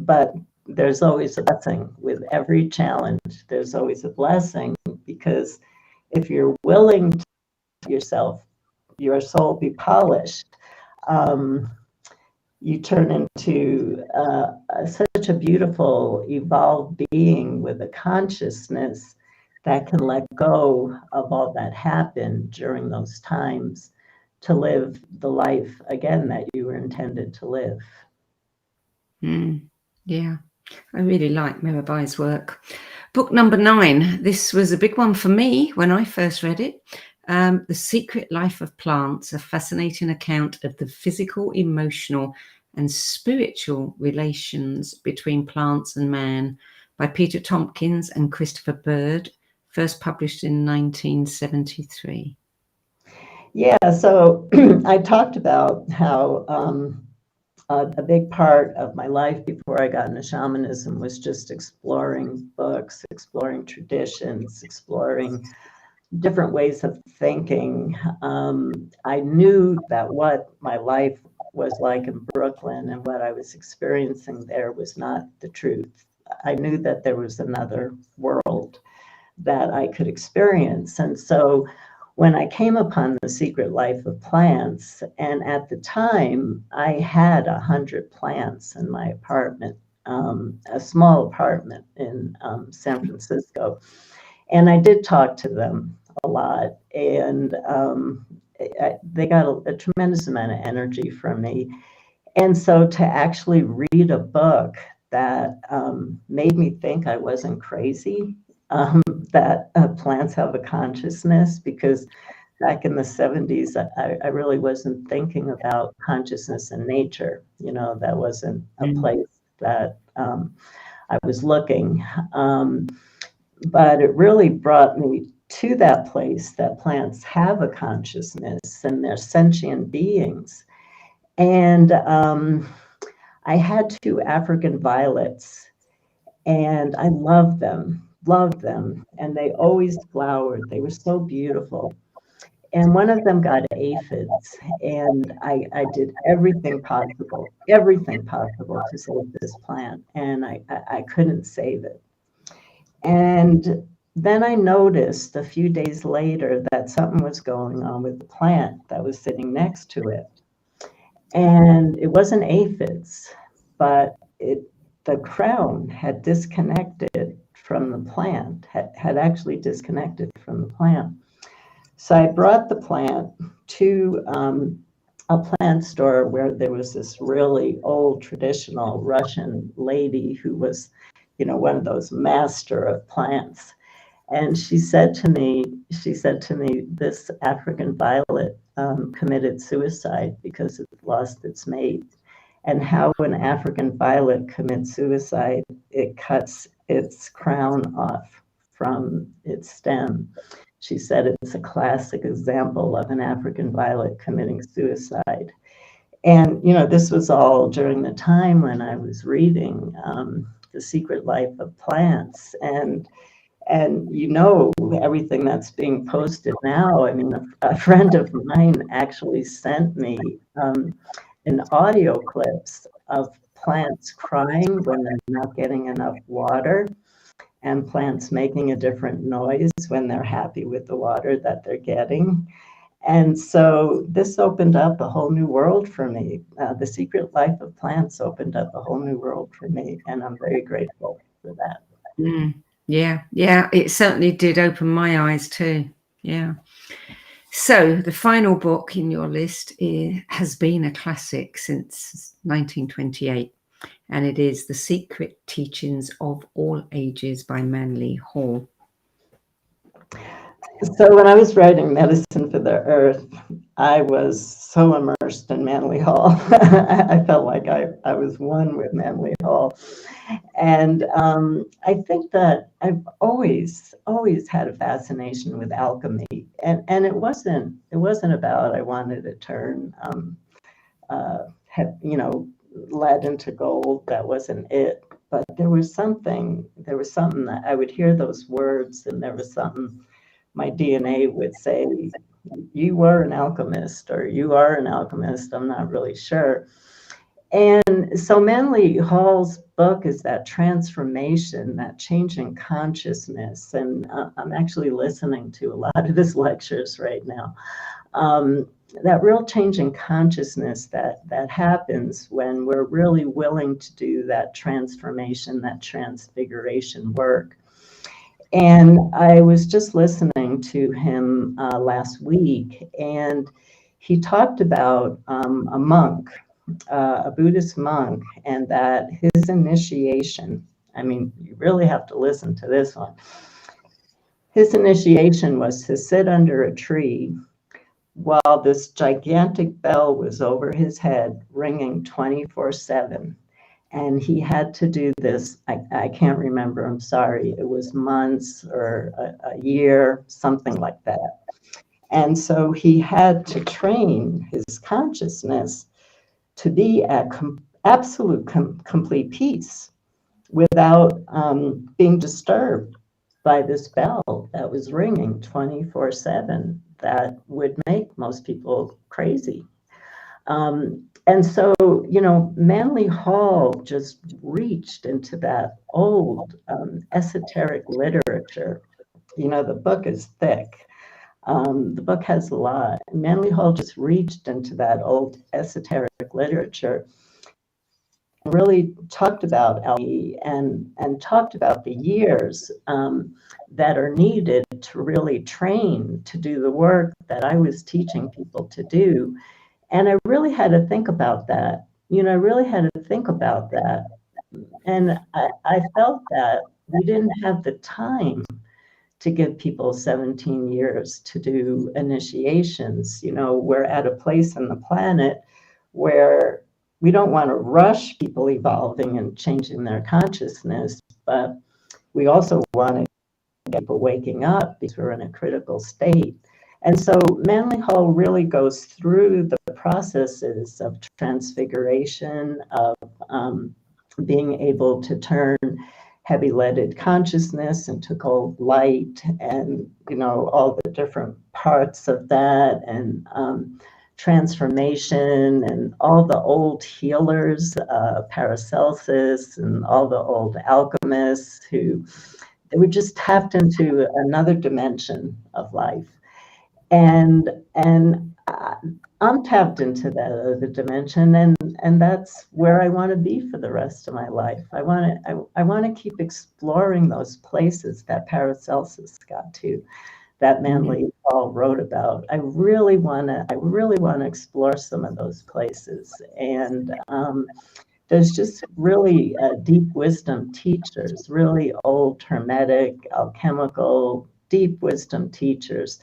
C: But there's always a blessing with every challenge. There's always a blessing, because if you're willing to yourself, your soul be polished, you turn into such a beautiful, evolved being with a consciousness that can let go of all that happened during those times to live the life again that you were intended to live.
B: Yeah, I really like Mirabai's work. Book number 9. This was a big one for me when I first read it. The Secret Life of Plants, a fascinating account of the physical, emotional, and spiritual relations between plants and man, by Peter Tompkins and Christopher Bird, first published in 1973.
C: Yeah, so I talked about how a big part of my life before I got into shamanism was just exploring books, exploring traditions, exploring different ways of thinking. I knew that what my life was like in Brooklyn and what I was experiencing there was not the truth. I knew that there was another world that I could experience. And so when I came upon The Secret Life of Plants, and at the time I had 100 plants in my apartment, a small apartment in San Francisco, and I did talk to them a lot, and they got a tremendous amount of energy from me. And so to actually read a book that made me think I wasn't crazy, that plants have a consciousness, because back in the 70s, I really wasn't thinking about consciousness in nature. That wasn't a place that I was looking. But it really brought me to that place that plants have a consciousness and they're sentient beings. And I had 2 African violets, and I loved them, and they always flowered. They were so beautiful. And one of them got aphids, and I did everything possible to save this plant, and I couldn't save it. And then I noticed a few days later that something was going on with the plant that was sitting next to it. And it wasn't aphids, but the crown had disconnected from the plant, had actually disconnected from the plant. So I brought the plant to a plant store where there was this really old traditional Russian lady who was one of those master of plants. And she said to me, this African violet committed suicide because it lost its mate. And how an African violet commits suicide, it cuts its crown off from its stem. She said it's a classic example of an African violet committing suicide. And, this was all during the time when I was reading The Secret Life of Plants. And everything that's being posted now. I mean, a friend of mine actually sent me an audio clips of plants crying when they're not getting enough water, and plants making a different noise when they're happy with the water that they're getting. And so this opened up a whole new world for me. The Secret Life of Plants opened up a whole new world for me, and I'm very grateful for that.
B: Yeah, it certainly did open my eyes too. Yeah. So the final book in your list has been a classic since 1928, and it is The Secret Teachings of All Ages by Manly Hall.
C: So when I was writing Medicine for the Earth, I was so immersed in Manly Hall. I felt like I was one with Manly Hall. And I think that I've always had a fascination with alchemy. And it wasn't about I wanted to turn lead into gold. That wasn't it. But there was something that I would hear those words, and there was something my DNA would say, you were an alchemist, or you are an alchemist. I'm not really sure. And so Manly Hall's book is that transformation, that change in consciousness. And I'm actually listening to a lot of his lectures right now. That real change in consciousness that happens when we're really willing to do that transformation, that transfiguration work. And I was just listening to him last week, and he talked about a monk, a Buddhist monk, and that his initiation, I mean, you really have to listen to this one. His initiation was to sit under a tree while this gigantic bell was over his head, ringing 24/7. And he had to do this, I can't remember, I'm sorry, it was months or a year, something like that. And so he had to train his consciousness to be at absolute complete peace without being disturbed by this bell that was ringing 24/7 that would make most people crazy. And so, Manly Hall just reached into that old esoteric literature. The book is thick. The book has a lot. Manly Hall just reached into that old esoteric literature and really talked about alchemy and talked about the years that are needed to really train to do the work that I was teaching people to do. And I really had to think about that. And I felt that we didn't have the time to give people 17 years to do initiations. We're at a place in the planet where we don't want to rush people evolving and changing their consciousness, but we also want to get people waking up because we're in a critical state. And so Manly Hall really goes through the processes of transfiguration, of being able to turn heavy leaded consciousness into gold light, and all the different parts of that, and transformation, and all the old healers, Paracelsus, and all the old alchemists who they were just tapped into another dimension of life. And I'm tapped into that other dimension, and that's where I want to be for the rest of my life. I want to keep exploring those places that Paracelsus got to, that Manly Hall wrote about. I really want to explore some of those places, and there's just really deep wisdom teachers, really old Hermetic, alchemical, deep wisdom teachers.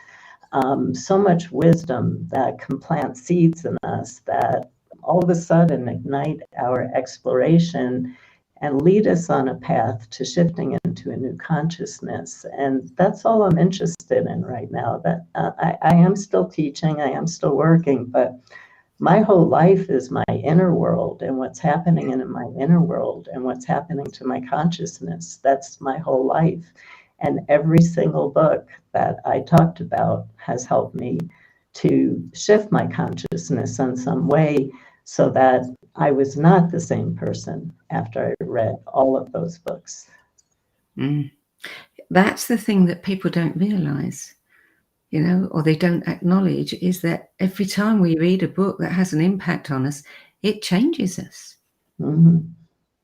C: So much wisdom that can plant seeds in us that all of a sudden ignite our exploration and lead us on a path to shifting into a new consciousness. And that's all I'm interested in right now. That I am still teaching, I am still working, but my whole life is my inner world and what's happening in my inner world and what's happening to my consciousness. That's my whole life. And every single book that I talked about has helped me to shift my consciousness in some way so that I was not the same person after I read all of those books.
B: That's the thing that people don't realize, or they don't acknowledge, is that every time we read a book that has an impact on us, it changes us.
C: Mm-hmm.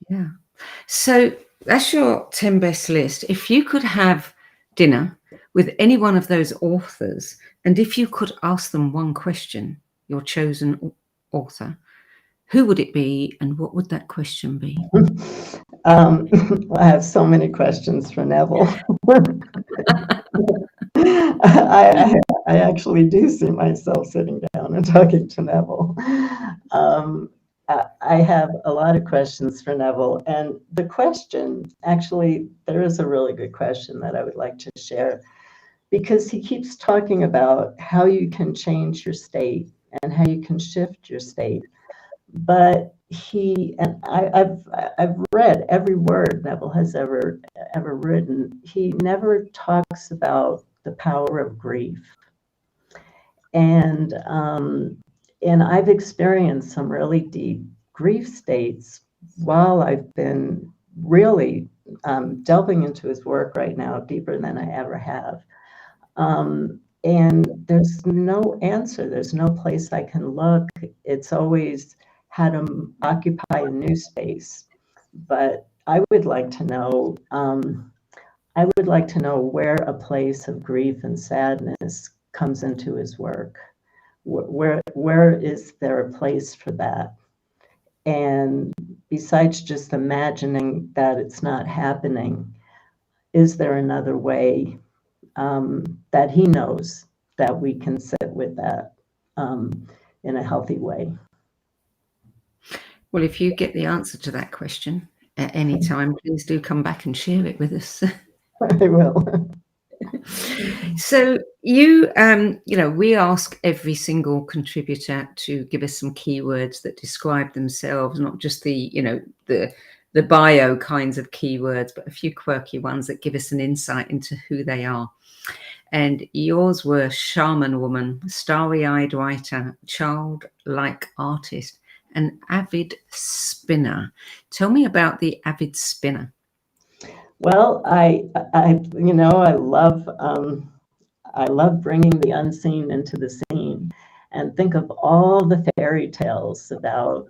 B: Yeah. So that's your 10 best list. If you could have dinner with any one of those authors, and if you could ask them one question, your chosen author, who would it be and what would that question be?
C: I have so many questions for Neville. I actually do see myself sitting down and talking to Neville. I have a lot of questions for Neville. And the question, actually, there is a really good question that I would like to share, because he keeps talking about how you can change your state and how you can shift your state. But I've read every word Neville has ever written. He never talks about the power of grief, and I've experienced some really deep grief states while I've been really delving into his work right now, deeper than I ever have. And there's no answer. There's no place I can look. It's always how to occupy a new space. But I would like to know. I would like to know where a place of grief and sadness comes into his work. Where is there a place for that? And besides just imagining that it's not happening, is there another way that he knows that we can sit with that in a healthy way?
B: Well, if you get the answer to that question at any time, please do come back and share it with us.
C: I will.
B: So you we ask every single contributor to give us some keywords that describe themselves, not just the bio kinds of keywords, but a few quirky ones that give us an insight into who they are. And yours were shaman woman, starry-eyed writer, childlike artist, an avid spinner. Tell me about the avid spinner.
C: Well, I love bringing the unseen into the scene, and think of all the fairy tales about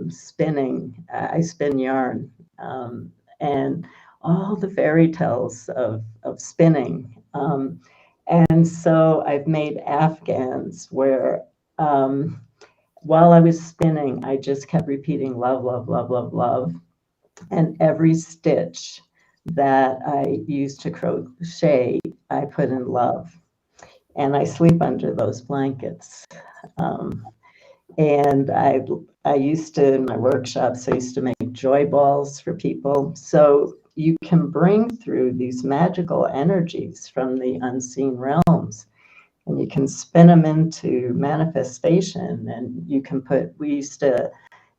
C: spinning. I spin yarn, and all the fairy tales of spinning. And so I've made Afghans where while I was spinning, I just kept repeating love, love, love, love, love. And every stitch that I used to crochet, I put in love. And I sleep under those blankets. And I used to, in my workshops, I used to make joy balls for people. So you can bring through these magical energies from the unseen realms, and you can spin them into manifestation. And you can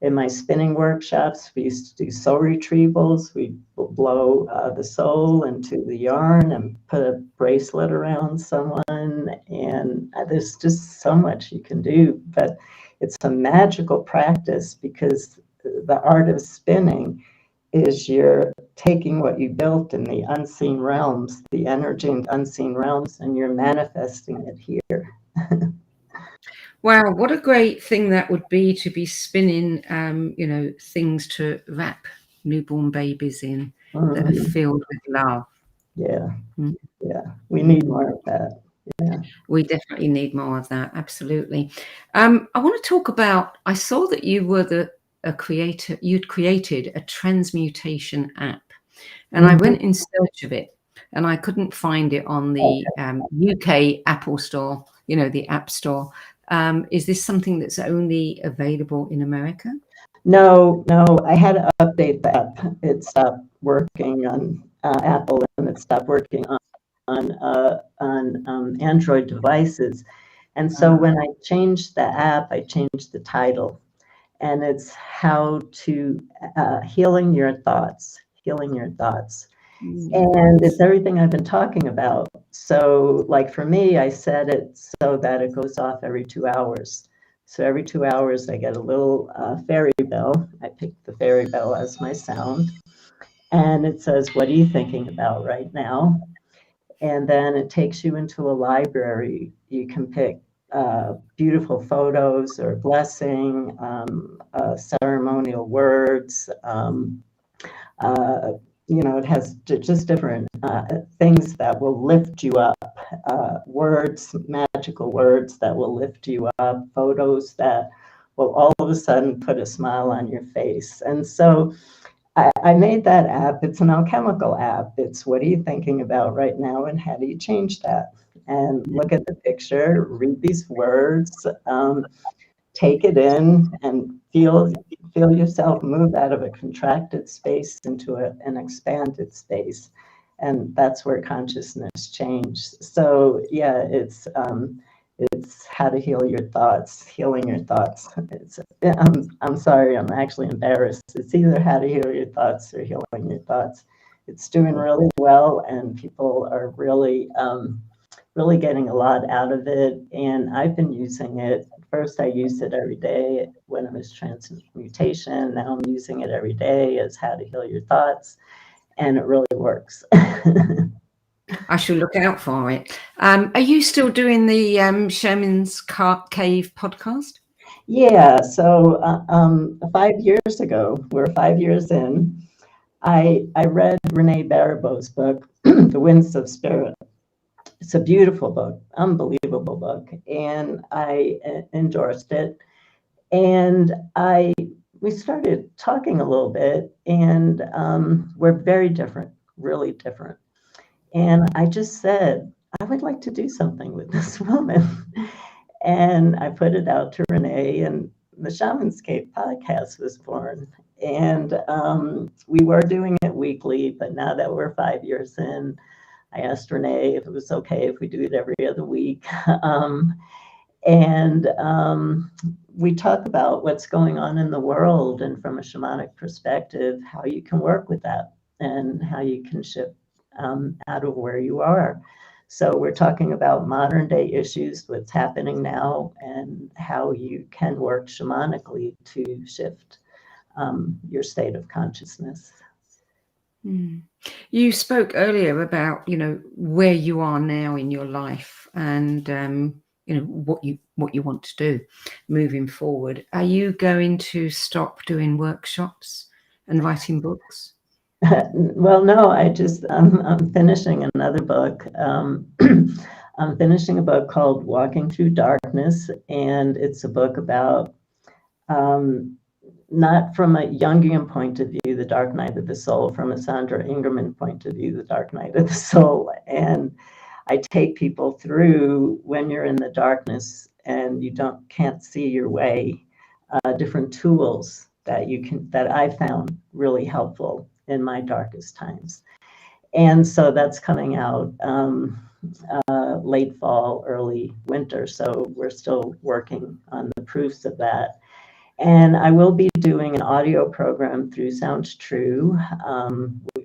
C: in my spinning workshops, we used to do soul retrievals. We'd blow the soul into the yarn and put a bracelet around someone. And there's just so much you can do. But it's a magical practice, because the art of spinning is you're taking what you built in the unseen realms, the energy in unseen realms, and you're manifesting it here.
B: Wow, what a great thing that would be, to be spinning, things to wrap newborn babies in that are filled with love.
C: Yeah, yeah, we need more of that. Yeah.
B: We definitely need more of that. Absolutely. I want to talk about, I saw that you were you'd created a transmutation app, and I went in search of it, and I couldn't find it on the UK Apple Store, the App Store. Is this something that's only available in America?
C: No, I had to update the app. It stopped working on Apple, and it stopped working on Android devices. And so when I changed the app, I changed the title, and it's how to healing your thoughts. And it's everything I've been talking about. So like for me, I set it so that it goes off every 2 hours. So every 2 hours, I get a little fairy bell. I picked the fairy bell as my sound. And it says, what are you thinking about right now? And then it takes you into a library. You can pick beautiful photos or blessing, ceremonial words. It has just different things that will lift you up, words, magical words that will lift you up, photos that will all of a sudden put a smile on your face. And so I made that app. It's an alchemical app. It's what are you thinking about right now and how do you change that? And look at the picture, read these words, take it in, and feel yourself move out of a contracted space into an expanded space. And that's where consciousness changed. So yeah, it's how to heal your thoughts, healing your thoughts. I'm sorry, I'm actually embarrassed. It's either how to heal your thoughts or healing your thoughts. It's doing really well, and people are really getting a lot out of it. And I've been using it. First, I used it every day when it was transmutation. Now I'm using it every day as how to heal your thoughts, and it really works.
B: I should look out for it. Are you still doing the Shaman's Cave podcast?
C: Yeah. So 5 years ago, we're 5 years in, I read Renee Baribeau's book, The Winds of Spirit. It's a beautiful book, unbelievable book, and I endorsed it. And we started talking a little bit, and we're very different, really different. And I just said, I would like to do something with this woman. And I put it out to Renee, and the Shaman's Cave podcast was born. And we were doing it weekly, but now that we're 5 years in, I asked Renee if it was okay if we do it every other week. We talk about what's going on in the world, and from a shamanic perspective, how you can work with that and how you can shift out of where you are. So we're talking about modern day issues, what's happening now, and how you can work shamanically to shift your state of consciousness.
B: You spoke earlier about, where you are now in your life, and what you want to do moving forward. Are you going to stop doing workshops and writing books?
C: Well, no, I'm finishing another book. I'm finishing a book called Walking Through Darkness, and it's a book about not from a Jungian point of view, the dark night of the soul, from a Sandra Ingerman point of view, the dark night of the soul. And I take people through when you're in the darkness and you can't see your way, different tools that I found really helpful in my darkest times. And so that's coming out late fall, early winter. So we're still working on the proofs of that. And I will be doing an audio program through Sounds True.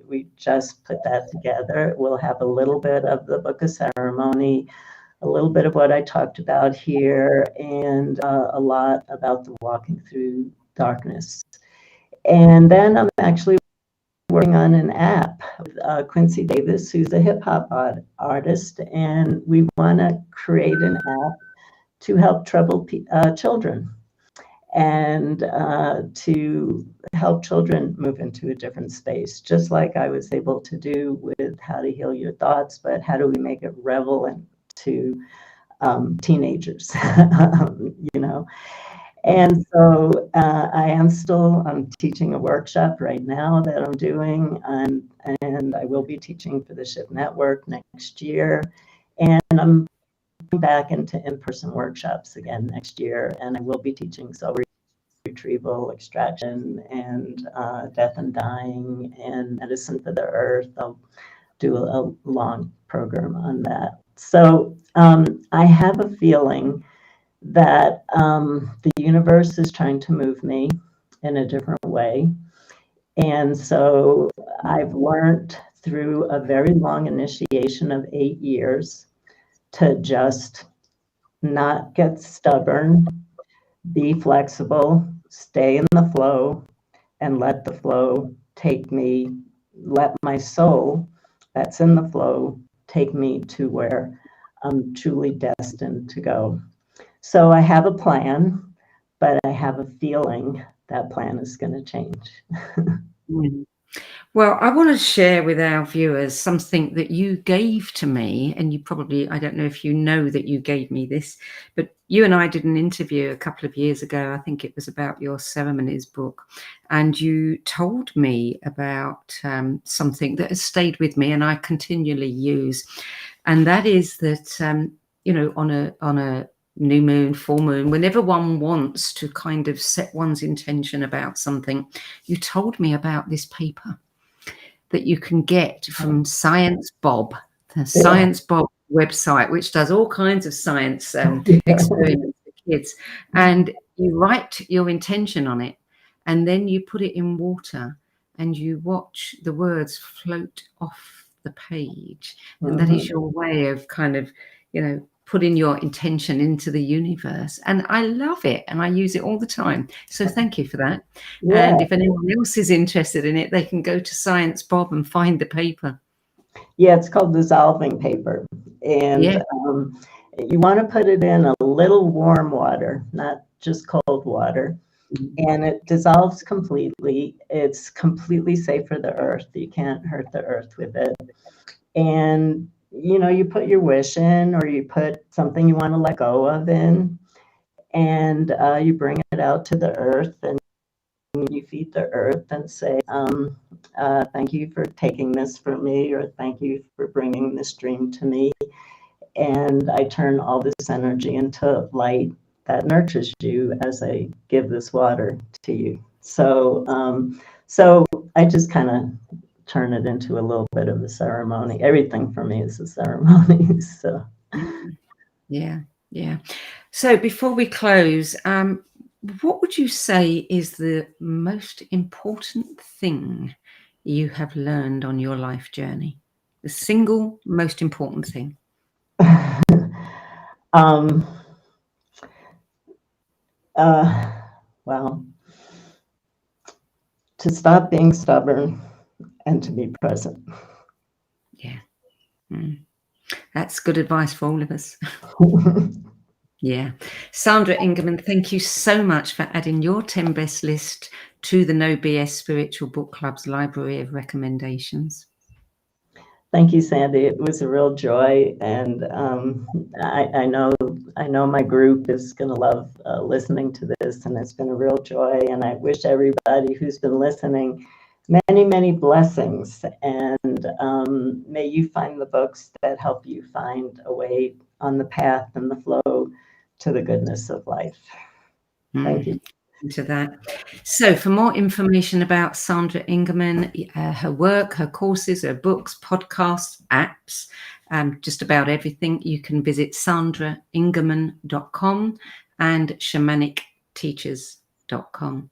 C: We just put that together. We'll have a little bit of the Book of Ceremony, a little bit of what I talked about here, and a lot about the Walking Through Darkness. And then I'm actually working on an app with Quincy Davis, who's a hip hop artist, and we want to create an app to help troubled children, and to help children move into a different space, just like I was able to do with How to Heal Your Thoughts, but how do we make it relevant to teenagers, And so I'm teaching a workshop right now that I'm doing, and I will be teaching for the SHIP Network next year. And I'm back into in-person workshops again next year, and I will be teaching soul retrieval, extraction, and death and dying, and medicine for the earth. I'll do a long program on that. So I have a feeling that the universe is trying to move me in a different way. And so I've learned through a very long initiation of 8 years to just not get stubborn, be flexible, stay in the flow, and let the flow take me, let my soul that's in the flow take me to where I'm truly destined to go. So I have a plan, but I have a feeling that plan is going to change.
B: Well, I want to share with our viewers something that you gave to me, and you probably, I don't know if you know that you gave me this, but you and I did an interview a couple of years ago. I think it was about your ceremonies book, and you told me about something that has stayed with me and I continually use, and that is that you know, on a new moon, full moon, whenever one wants to kind of set one's intention about something, you told me about this paper that you can get from Science Bob, the Science Bob website, which does all kinds of science experiments for kids. And you write your intention on it, and then you put it in water, and you watch the words float off the page. And that is your way of kind of, you know, putting your intention into the universe. And I love it, and I use it all the time. So thank you for that.
C: Yeah.
B: And if anyone else is interested in it, they can go to Science Bob and find the paper.
C: Yeah, it's called dissolving paper. And you want to put it in a little warm water, not just cold water. And it dissolves completely. It's completely safe for the earth. You can't hurt the earth with it. And you know, you put your wish in, or you put something you want to let go of in, and you bring it out to the earth, and you feed the earth and say, thank you for taking this from me, or thank you for bringing this dream to me. And I turn all this energy into light that nurtures you as I give this water to you. So, so I just kind of turn it into a little bit of a ceremony. Everything for me is a ceremony. So,
B: yeah. So before we close, what would you say is the most important thing you have learned on your life journey? The single most important thing?
C: Well, to stop being stubborn and to be present.
B: Yeah. That's good advice for all of us. Yeah. Sandra Ingerman, thank you so much for adding your 10 best list to the No BS Spiritual Book Club's library of recommendations.
C: Thank you, Sandie. It was a real joy, and I know my group is going to love listening to this, and it's been a real joy. And I wish everybody who's been listening many, many blessings, and may you find the books that help you find a way on the path and the flow to the goodness of life. Thank you.
B: To that. So for more information about Sandra Ingerman, her work, her courses, her books, podcasts, apps, just about everything, you can visit sandraingerman.com and shamanicteachers.com.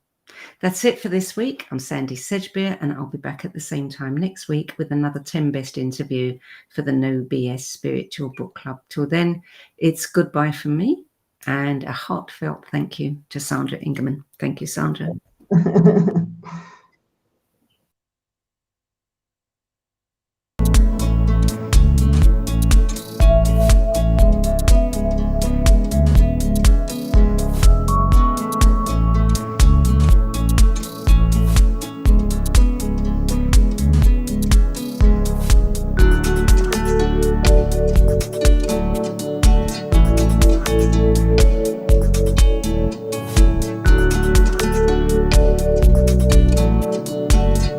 B: That's it for this week. I'm Sandie Sedgbeer, and I'll be back at the same time next week with another 10 best interview for the No BS Spiritual Book Club. Till then, it's goodbye from me. And a heartfelt thank you to Sandra Ingerman. Thank you, Sandra.